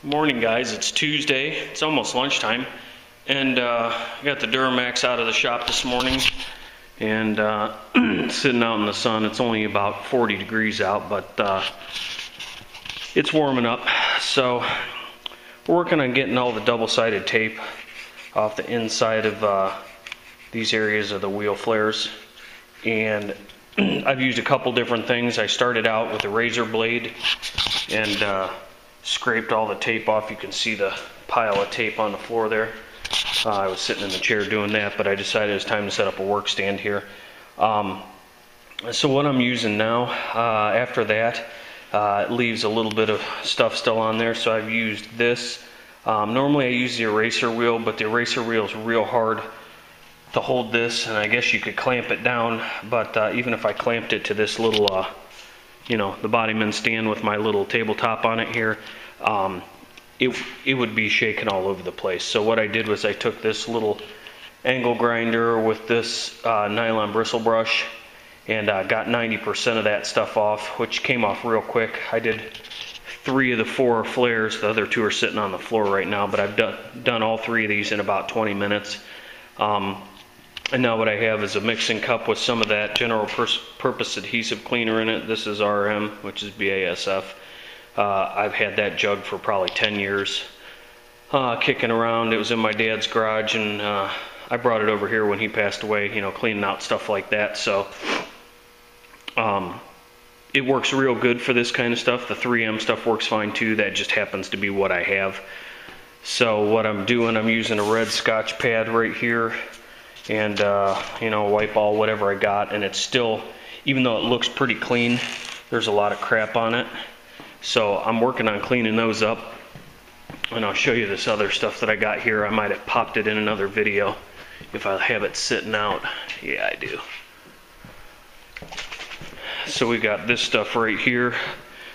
Morning, guys. It's Tuesday. It's almost lunchtime, and I got the Duramax out of the shop this morning, and sitting out in the sun. It's only about 40 degrees out, but it's warming up. So we're working on getting all the double-sided tape off the inside of these areas of the wheel flares, and I've used a couple different things. I started out with a razor blade and scraped all the tape off. You can see the pile of tape on the floor there. I was sitting in the chair doing that, but I decided it was time to set up a work stand here. So what I'm using now, after that, it leaves a little bit of stuff still on there, so I've used this. Normally I use the eraser wheel, but the eraser wheel is real hard to hold this, and I guess you could clamp it down, but even if I clamped it to this little the bodyman stand with my little tabletop on it here, it would be shaking all over the place. So what I did was I took this little angle grinder with this nylon bristle brush and got 90% of that stuff off, which came off real quick. I did 3 of the 4 flares. The other 2 are sitting on the floor right now, but I've done all 3 of these in about 20 minutes. And now what I have is a mixing cup with some of that general purpose adhesive cleaner in it. This is RM, which is BASF. I've had that jug for probably 10 years, kicking around. It was in my dad's garage, and I brought it over here when he passed away, cleaning out stuff like that. So it works real good for this kind of stuff. The 3M stuff works fine too. That just happens to be what I have. So what I'm doing, I'm using a red Scotch pad right here, and wipe all whatever I got, and it's still, even though it looks pretty clean, there's a lot of crap on it. So I'm working on cleaning those up, and I'll show you this other stuff that I got here. I might have popped it in another video if I have it sitting out. Yeah, I do. So we got this stuff right here.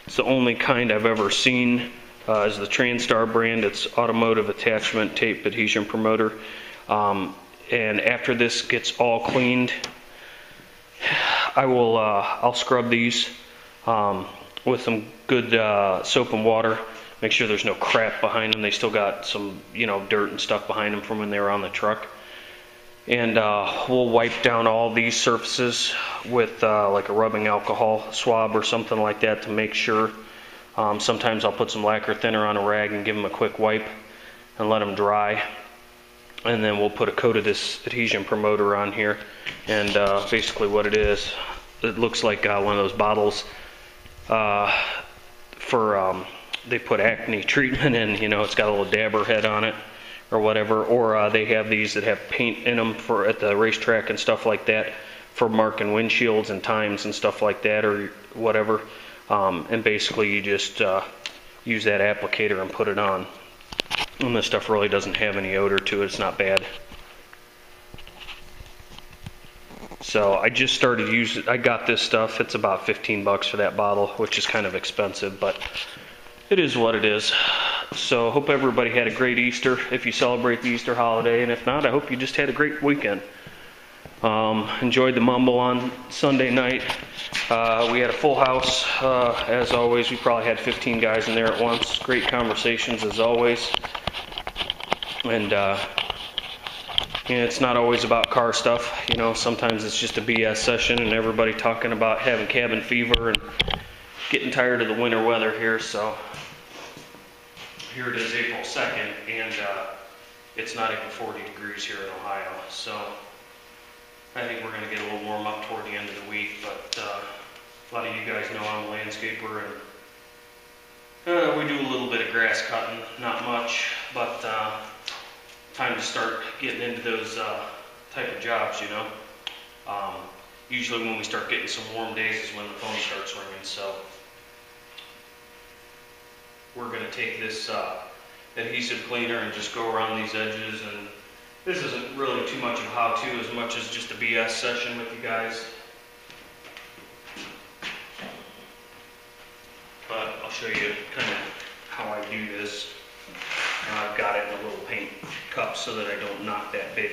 It's the only kind I've ever seen, is the Transtar brand. It's automotive attachment tape adhesion promoter. And after this gets all cleaned, I'll scrub these with some good soap and water. Make sure there's no crap behind them. They still got some dirt and stuff behind them from when they were on the truck. And we'll wipe down all these surfaces with like a rubbing alcohol swab or something like that to make sure. Sometimes I'll put some lacquer thinner on a rag and give them a quick wipe and let them dry. And then we'll put a coat of this adhesion promoter on here, and basically what it is, it looks like one of those bottles for they put acne treatment in. It's got a little dabber head on it or whatever, or they have these that have paint in them for at the racetrack and stuff like that for marking windshields and times and stuff like that or whatever. And basically you just use that applicator and put it on. And this stuff really doesn't have any odor to it. It's not bad. So I just started using, I got this stuff. It's about 15 bucks for that bottle, which is kind of expensive, but it is what it is. So hope everybody had a great Easter if you celebrate the Easter holiday, and if not, I hope you just had a great weekend. Enjoyed the Mumble on Sunday night. We had a full house, as always. We probably had 15 guys in there at once. Great conversations as always. And it's not always about car stuff. Sometimes it's just a BS session and everybody talking about having cabin fever and getting tired of the winter weather here. So here it is, April 2nd, and it's not even 40 degrees here in Ohio. So I think we're going to get a little warm up toward the end of the week, but a lot of you guys know I'm a landscaper, and we do a little bit of grass cutting, not much, but time to start getting into those type of jobs, Usually when we start getting some warm days is when the phone starts ringing, so we're going to take this adhesive cleaner and just go around these edges. And this isn't really too much of how-to as much as just a BS session with you guys. But I'll show you kind of how I do this. I've got it in a little paint cup so that I don't knock that big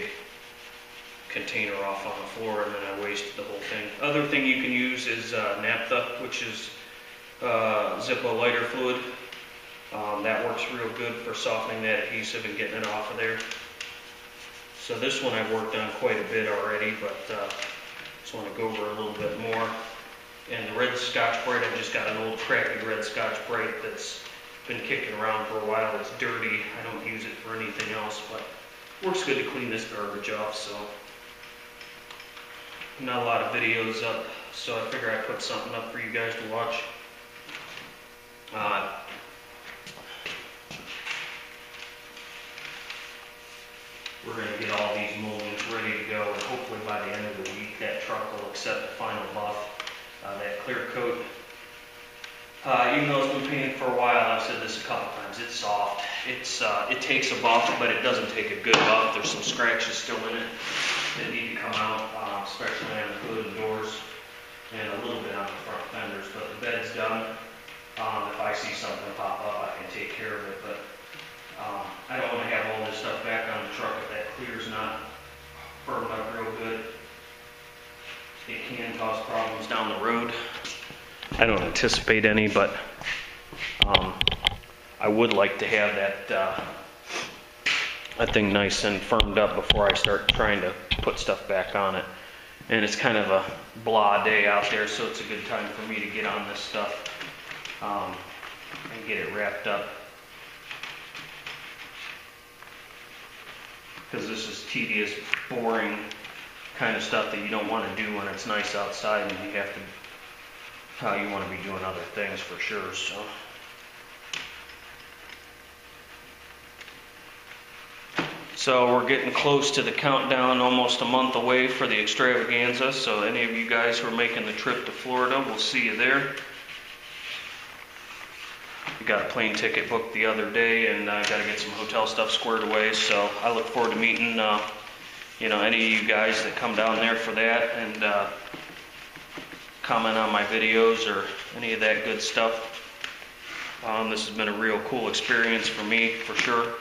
container off on the floor and then I waste the whole thing. Other thing you can use is naphtha, which is Zippo lighter fluid. That works real good for softening that adhesive and getting it off of there. So this one I've worked on quite a bit already, but just want to go over a little bit more. And the red Scotch-Brite, I just got an old crappy red Scotch-Brite that's been kicking around for a while. It's dirty. I don't use it for anything else, but works good to clean this garbage off. So not a lot of videos up, so I figure I'd put something up for you guys to watch. We're going to get all these moldings ready to go, and hopefully by the end of the week that truck will accept the final buff, that clear coat. Even though it's been painted for a while, I've said this a couple times, it's soft. It takes a buff, but it doesn't take a good buff. There's some scratches still in it that need to come out, especially on the hood and doors, and a little bit on the front fenders. But the bed's done. If I see something pop up, I can take care of it. But I don't want to have all this stuff back on the truck if that clear's not firmed up real good. It can cause problems down the road. I don't anticipate any, but I would like to have that thing nice and firmed up before I start trying to put stuff back on it. And it's kind of a blah day out there, so it's a good time for me to get on this stuff and get it wrapped up. Because this is tedious, boring kind of stuff that you don't want to do when it's nice outside and you have to, you want to be doing other things for sure. So we're getting close to the countdown, almost a month away for the extravaganza. So any of you guys who are making the trip to Florida, we'll see you there. We got a plane ticket booked the other day, and I got to get some hotel stuff squared away. So I look forward to meeting, any of you guys that come down there for that and comment on my videos or any of that good stuff. This has been a real cool experience for me, for sure.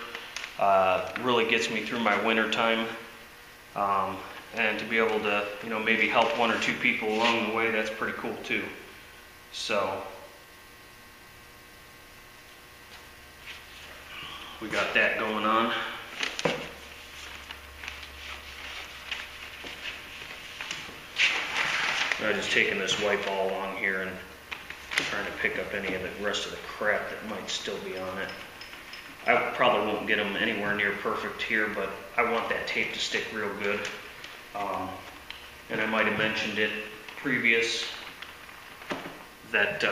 Really gets me through my winter time, and to be able to, maybe help one or two people along the way, that's pretty cool too. So we got that going on. I'm just taking this wipe all along here and trying to pick up any of the rest of the crap that might still be on it. I probably won't get them anywhere near perfect here, but I want that tape to stick real good. And I might have mentioned it previous that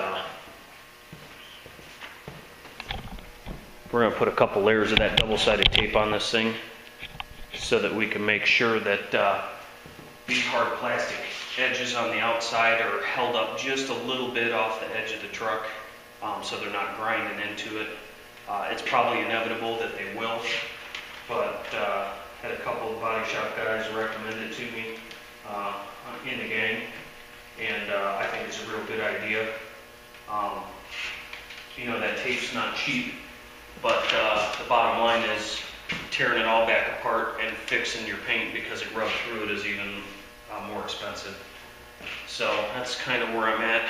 we're going to put a couple layers of that double-sided tape on this thing so that we can make sure that these hard plastic edges on the outside are held up just a little bit off the edge of the truck, so they're not grinding into it. It's probably inevitable that they will, but had a couple of body shop guys recommend it to me in the gang, and I think it's a real good idea. That tape's not cheap, but the bottom line is tearing it all back apart and fixing your paint because it rubbed through it is even more expensive. So that's kind of where I'm at.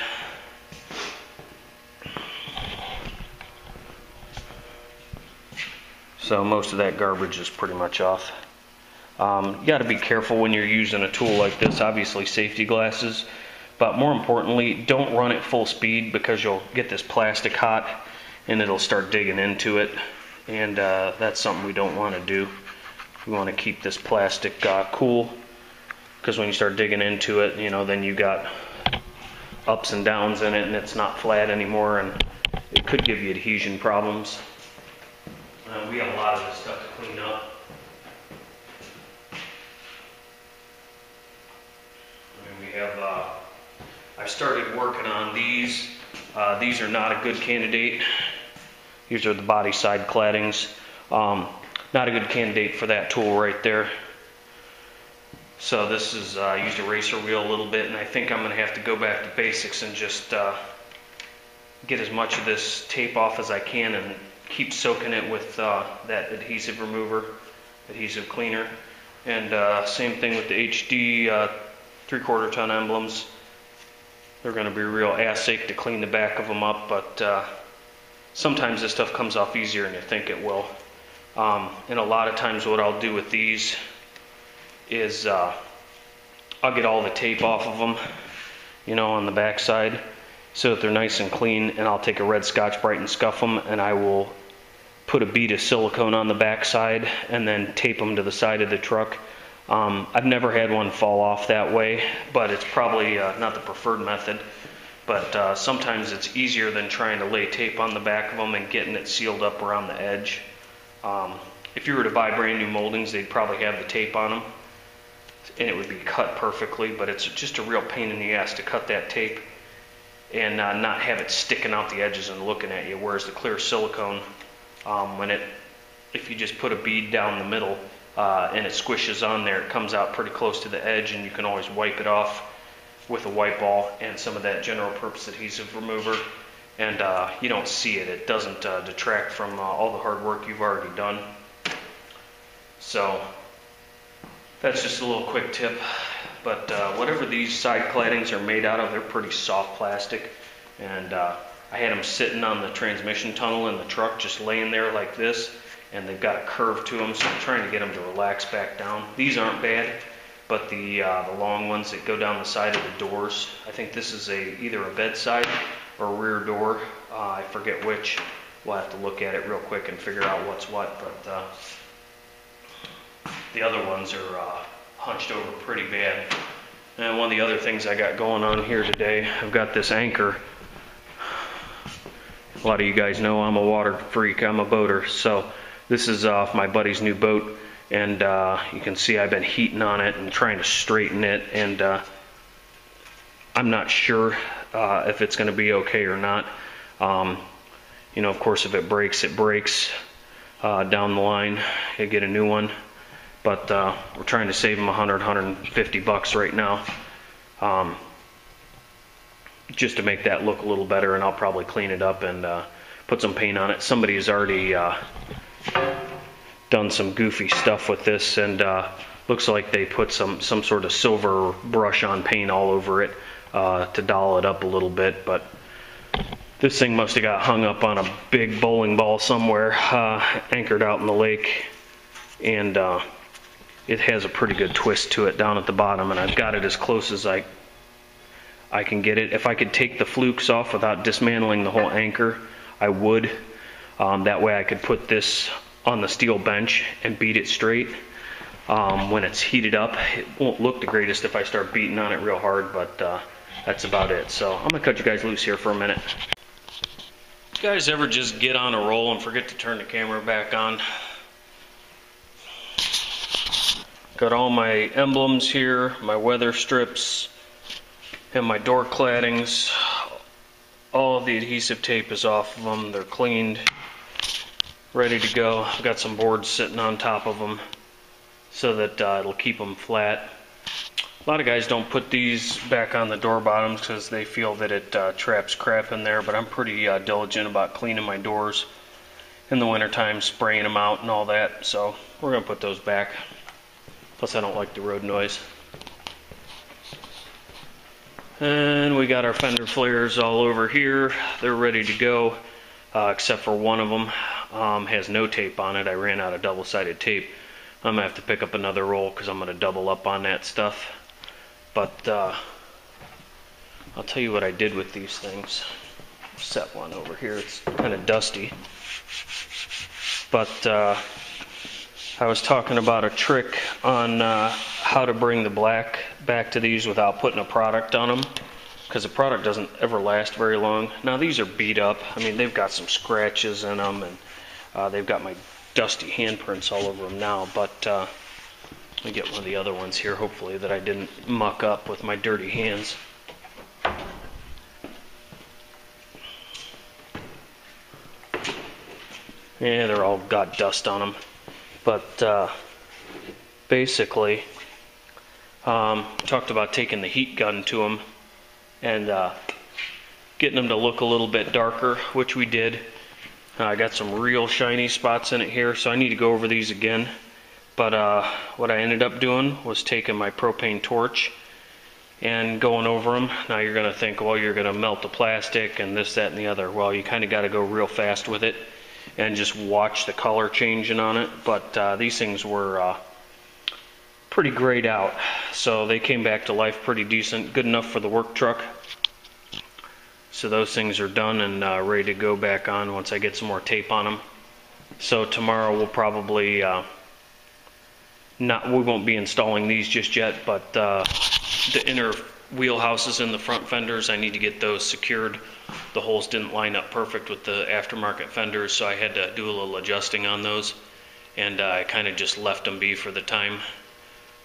So most of that garbage is pretty much off. You got to be careful when you're using a tool like this. Obviously safety glasses, but more importantly, don't run at full speed because you'll get this plastic hot and it'll start digging into it, and that's something we don't want to do. We want to keep this plastic cool, because when you start digging into it, then you got ups and downs in it and it's not flat anymore, and it could give you adhesion problems. We have a lot of this stuff to clean up. We have, I've started working on these. These are not a good candidate. These are the body side claddings. Not a good candidate for that tool right there. So this is, I used a racer wheel a little bit, and I think I'm going to have to go back to basics and just get as much of this tape off as I can and keep soaking it with that adhesive remover, adhesive cleaner. And same thing with the HD 3/4 ton emblems. They're going to be real ass-ache to clean the back of them up, but sometimes this stuff comes off easier than you think it will. And a lot of times what I'll do with these is I'll get all the tape off of them, you know, on the back side, so that they're nice and clean, and I'll take a red Scotch-Brite and scuff them, and I will put a bead of silicone on the back side and then tape them to the side of the truck. I've never had one fall off that way, but it's probably not the preferred method. But sometimes it's easier than trying to lay tape on the back of them and getting it sealed up around the edge. If you were to buy brand new moldings, they'd probably have the tape on them, and it would be cut perfectly, but it's just a real pain in the ass to cut that tape and not have it sticking out the edges and looking at you, whereas the clear silicone, if you just put a bead down the middle and it squishes on there, it comes out pretty close to the edge, and you can always wipe it off with a wipe ball and some of that general purpose adhesive remover, and you don't see it. It doesn't detract from all the hard work you've already done. So that's just a little quick tip. But whatever these side claddings are made out of, they're pretty soft plastic, and I had them sitting on the transmission tunnel in the truck, just laying there like this, and they've got a curve to them, so I'm trying to get them to relax back down. These aren't bad, but the long ones that go down the side of the doors, I think this is either a bedside or a rear door, I forget which. We'll have to look at it real quick and figure out what's what, but the other ones are hunched over pretty bad. And one of the other things I got going on here today, I've got this anchor. A lot of you guys know I'm a water freak, I'm a boater, so this is off my buddy's new boat, and you can see I've been heating on it and trying to straighten it, and I'm not sure if it's going to be okay or not. You know, of course, if it breaks, it breaks. Down the line, you get a new one. But we're trying to save them $100–150 right now, just to make that look a little better, and I'll probably clean it up and put some paint on it. Somebody has already done some goofy stuff with this, and looks like they put some sort of silver brush on paint all over it to doll it up a little bit. But this thing must have got hung up on a big bowling ball somewhere, anchored out in the lake, and it has a pretty good twist to it down at the bottom, and I've got it as close as I can get it. If I could take the flukes off without dismantling the whole anchor, I would. That way I could put this on the steel bench and beat it straight. When it's heated up, it won't look the greatest if I start beating on it real hard, but that's about it. So I'm gonna cut you guys loose here for a minute. You guys ever just get on a roll and forget to turn the camera back on? Got all my emblems here, my weather strips, and my door claddings. All of the adhesive tape is off of them. They're cleaned, ready to go. I've got some boards sitting on top of them so that it'll keep them flat. A lot of guys don't put these back on the door bottoms because they feel that it traps crap in there, but I'm pretty diligent about cleaning my doors in the wintertime, spraying them out and all that, so we're going to put those back. Plus I don't like the road noise. And we got our fender flares all over here. They're ready to go, except for one of them has no tape on it. I ran out of double-sided tape. I'm going to have to pick up another roll because I'm going to double up on that stuff. But I'll tell you what I did with these things. Set one over here. It's kind of dusty. But I was talking about a trick on how to bring the black back to these without putting a product on them, because the product doesn't ever last very long. Now these are beat up. I mean, they've got some scratches in them, and they've got my dusty handprints all over them now, but let me get one of the other ones here, hopefully, that I didn't muck up with my dirty hands. Yeah, they're all got dust on them. But basically, talked about taking the heat gun to them and getting them to look a little bit darker, which we did. I got some real shiny spots in it here, so I need to go over these again. But what I ended up doing was taking my propane torch and going over them. Now you're going to think, well, you're going to melt the plastic and this, that, and the other. Well, you kind of got to go real fast with it and just watch the color changing on it. But these things were pretty grayed out, so they came back to life pretty decent, good enough for the work truck. So those things are done and ready to go back on once I get some more tape on them. So tomorrow we'll probably we won't be installing these just yet, but the inner wheelhouses in the front fenders, I need to get those secured. The holes didn't line up perfect with the aftermarket fenders, so I had to do a little adjusting on those, and I kind of just left them be for the time.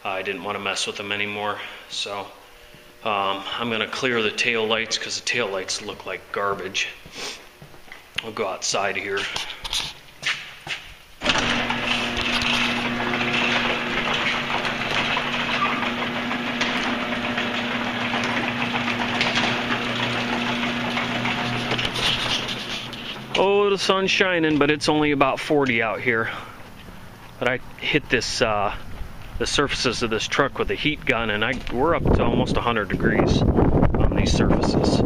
I didn't want to mess with them anymore, so I'm going to clear the tail lights because the tail lights look like garbage. I'll go outside here. Oh, the sun's shining, but it's only about 40 out here. But I hit this, the surfaces of this truck with a heat gun, and we're up to almost 100 degrees on these surfaces.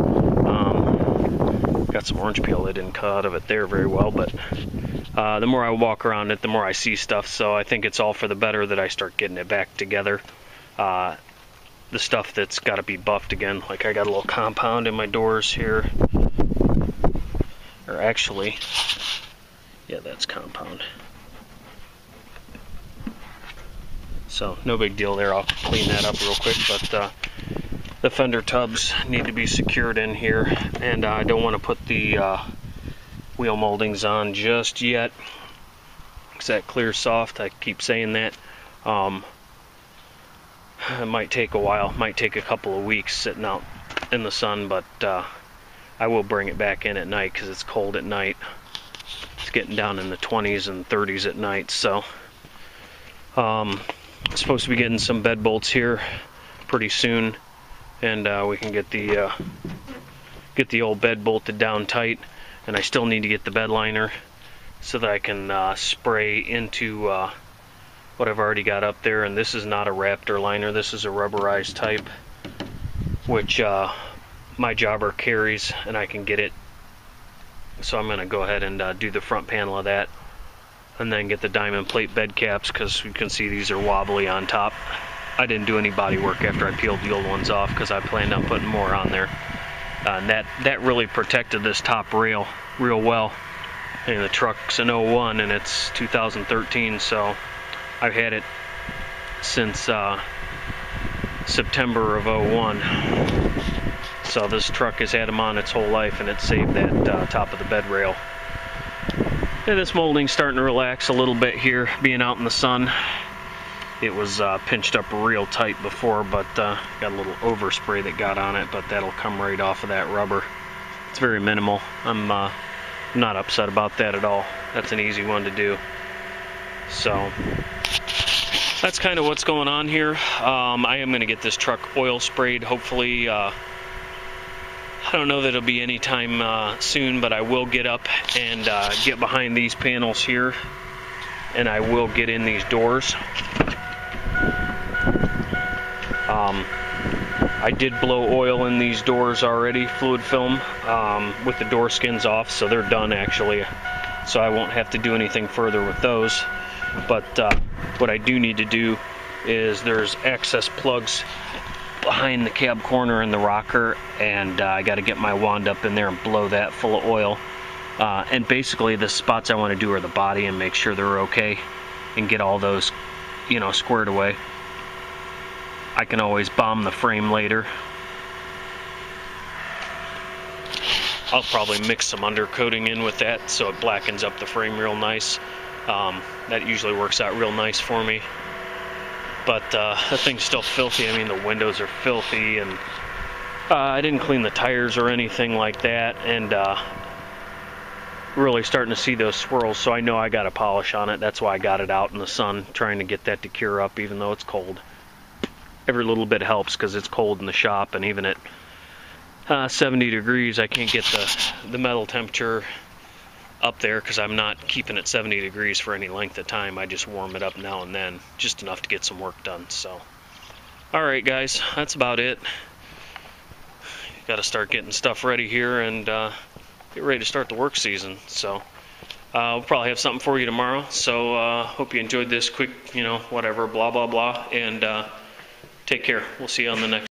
Got some orange peel I didn't cut out of it there very well, but the more I walk around it, the more I see stuff, so I think it's all for the better that I start getting it back together. The stuff that's got to be buffed again, like I got a little compound in my doors here. Or actually, yeah, that's compound. So no big deal there. I'll clean that up real quick, but the fender tubs need to be secured in here, and I don't want to put the wheel moldings on just yet because that clear soft. I keep saying that. It might take a while, it might take a couple of weeks sitting out in the sun, but I will bring it back in at night because it's cold at night. It's getting down in the 20s and 30s at night, so I'm supposed to be getting some bed bolts here pretty soon, and we can get the old bed bolted down tight. And I still need to get the bed liner so that I can spray into what I've already got up there. And this is not a Raptor liner, this is a rubberized type, which my jobber carries, and I can get it. So I'm going to go ahead and do the front panel of that, and then get the diamond plate bed caps, because you can see these are wobbly on top. I didn't do any body work after I peeled the old ones off because I planned on putting more on there. And that really protected this top rail real well. And the truck's an 01 and it's 2013, so I've had it since September of 01. So this truck has had them on its whole life, and it saved that top of the bed rail. And this molding's starting to relax a little bit here, being out in the sun. It was pinched up real tight before, but got a little overspray that got on it, but that'll come right off of that rubber. It's very minimal. I'm not upset about that at all. That's an easy one to do. So that's kind of what's going on here. I am going to get this truck oil sprayed, hopefully. I don't know that it'll be anytime soon, but I will get up and get behind these panels here, and I will get in these doors. I did blow oil in these doors already, fluid film, with the door skins off, so they're done actually. So I won't have to do anything further with those. But what I do need to do is there's access plugs behind the cab corner and the rocker, and I got to get my wand up in there and blow that full of oil. And basically the spots I want to do are the body, and make sure they're okay and get all those, you know, squared away. I can always bomb the frame later. I'll probably mix some undercoating in with that so it blackens up the frame real nice. That usually works out real nice for me. But that thing's still filthy. I mean, the windows are filthy, and I didn't clean the tires or anything like that, and really starting to see those swirls, so I know I got a polish on it. That's why I got it out in the sun, trying to get that to cure up even though it's cold. Every little bit helps because it's cold in the shop, and even at 70 degrees I can't get the metal temperature up there because I'm not keeping it 70 degrees for any length of time. I just warm it up now and then, just enough to get some work done. So Alright guys, that's about it. Got to start getting stuff ready here and get ready to start the work season. So we'll probably have something for you tomorrow. So hope you enjoyed this quick, whatever, blah, blah, blah. And take care. We'll see you on the next